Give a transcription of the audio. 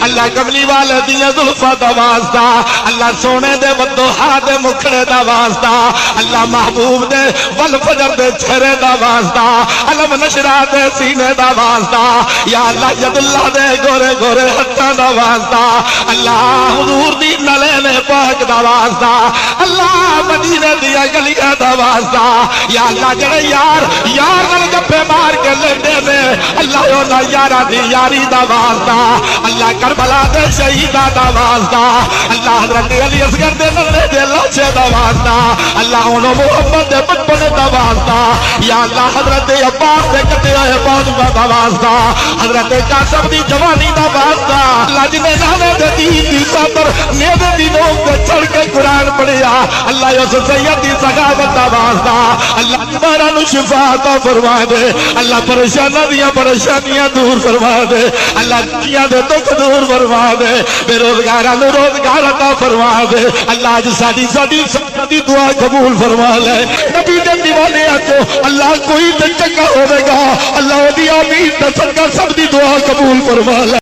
اللہ کملی والے دیاں زلفاں دا واسطہ اللہ سونے دے بدوہا دے مکھڑے دا واسطہ اللہ محبوب دے والفجر دے چہرے دا واسطہ علم نشرہ دے سینے دا واسطہ یا اللہ ید اللہ دے گورے گورے ہتھاں دا واسطہ اللہ حضور دی نلین پاک دا واسطہ اللہ مدینے دیا گلیاں دا واسطہ یا اللہ جڑے یار نال گپے مار کے لیندے نے اللہ اونا یارا دی یاری دا واسطہ اللہ کربلا دے شہیداں دا واسطہ اللہ حضرت علی اصغر دے نلے دے لاچے دا واسطہ اللہ انہوں محمد دے بچپنے دا واسطہ یا اللہ حضرت عباس دے کٹے ہوئے فاطمہ دا واسطہ حضرت قاسم دی جوانی دا واسطہ اللہ جنہیں نانے دے دین دی خاطر نیدے دی نوک دے چڑھ کے قرآن پڑھیا اللہ یوسف سید دی سخاوت دا واسطہ اللہ تمہارا نو شفا عطا فرما دے اللہ پریشانیاں دور فرما دے اللہ دنیا دے دکھ دور فرما دے بے روزگاراں نو روزگار عطا فرما دے اللہ اج ساڈی دی دعا قبول فرما لے نبی دے دیوانے کو اللہ کوئی تے چنگا ہوے گا اللہ دی آمین تے صدقہ سب دی دعا قبول فرما لے